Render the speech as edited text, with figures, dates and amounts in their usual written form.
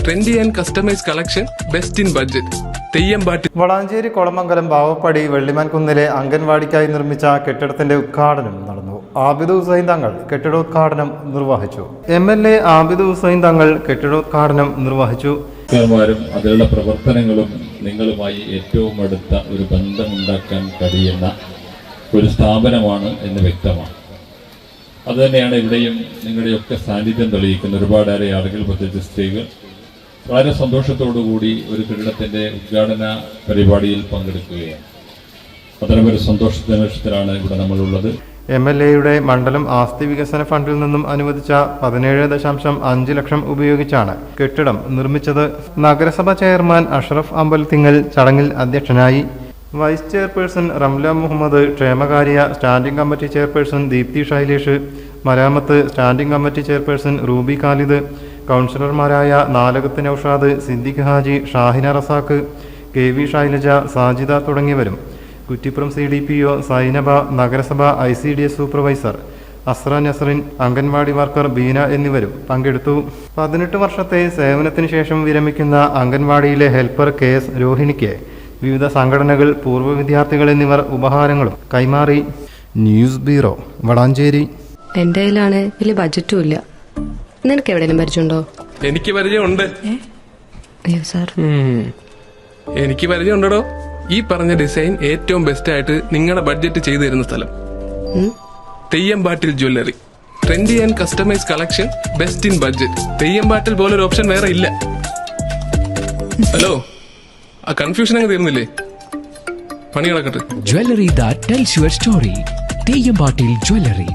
Trendy and customise collection, best in budget. Theyyampattil Valanchery Kolamangalam Bavappadi വെള്ളിമാൻകുന്നിലെ അംഗൻവാടിക്കായി നിർമ്മിച്ച കെട്ടിടത്തിന്റെ ഉദ്ഘാടനം നടന്നു. ആബിദ് ഹുസൈൻ തങ്ങൾ കെട്ടിടോദ്ഘാടനം നിർവഹിച്ചു. MLA ആബിദ് ഹുസൈൻ തങ്ങൾ കെട്ടിടോദ്ഘാടനം നിർവഹിച്ചു. അതിലുള്ള പ്രവർത്തനങ്ങളും നിങ്ങളുമായി ഏറ്റവും അടുത്ത ഒരു ബന്ധമുണ്ടാക്കാൻ കഴിയുന്ന ഒരു സ്ഥാപനമാണ് എന്ന് വ്യക്തമാണ്. അതുതന്നെയാണ് ഇവിടെയും നിങ്ങളുടെയൊക്കെ സാന്നിധ്യം തെളിയിക്കുന്ന ഒരുപാടേറെ ആളുകൾ, പ്രത്യേകിച്ച് സ്ത്രീകൾ, വളരെ സന്തോഷത്തോടുകൂടി ഒരു കെട്ടിടത്തിന്റെ ഉദ്ഘാടന പരിപാടിയിൽ പങ്കെടുക്കുകയാണ്. അത്തരമൊരു സന്തോഷത്തിലാണ് ഇവിടെ നമ്മളുള്ളത്. MLAയുടെ മണ്ഡലം ആസ്തി വികസന ഫണ്ടിൽ നിന്നും അനുവദിച്ച 17.5 ലക്ഷം ഉപയോഗിച്ചാണ് കെട്ടിടം നിർമ്മിച്ചത്. നഗരസഭ ചെയർമാൻ അഷ്റഫ് അമ്പലത്തിങ്ങൽ ചടങ്ങിൽ അധ്യക്ഷനായി. വൈസ് ചെയർപേഴ്സൺ റംല മുഹമ്മദ്, ക്ഷേമകാര്യ standing committee chairperson Deepthi Shailesh, മരാമത്ത് standing committee chairperson Ruby Khalid, കൗൺസിലർമാരായ നാലകത്ത് നൌഷാദ്, സിദ്ദിഖ് ഹാജി, ഷാഹിന റസാഖ്, KV ശൈലജ, സാജിദ തുടങ്ങിയവരും, കുറ്റിപ്പുറം CDPO സൈനബ, നഗരസഭ ICDS supervisor Asra Nasrin, anganwadi worker Beena എന്നിവരും പങ്കെടുത്തു. 18 വർഷത്തെ സേവനത്തിന് ശേഷം വിരമിക്കുന്ന അംഗൻവാടിയിലെ ഹെൽപ്പർ KS രോഹിണിക്ക് വിവിധ സംഘടനകൾ, പൂർവ്വ വിദ്യാർത്ഥികൾ എന്നിവർ ഉപഹാരങ്ങളും കൈമാറി. News bureau, Valanchery. എന്റെ കയ്യിലാണ് വലിയ ബഡ്ജറ്റും ഇല്ല. നിനക്ക് എവിടെയെങ്കിലും പരിചയമുണ്ടോ? എനിക്ക് പരിചയമുണ്ട്. അയ്യോ സാർ, എനിക്ക് പരിചയമുണ്ടോ. ഈ പറഞ്ഞ ഡിസൈൻ ഏറ്റവും ബെസ്റ്റ് ആയിട്ട് നിങ്ങളുടെ ബഡ്ജറ്റ് ചെയ്തു തരുന്ന സ്ഥലം Theyyampattil jewellery. Trendy and customise collection, best in budget. Theyyampattil പോലൊരു ഓപ്ഷൻ വേറെ ഇല്ല. ഹലോ, ആ കൺഫ്യൂഷൻ അങ്ങ് തീർന്നില്ലേ? പണി കിടക്കട്ടെ. Jewelry that tells your story. തെയ്യമ്പാട്ടിൽ jewellery.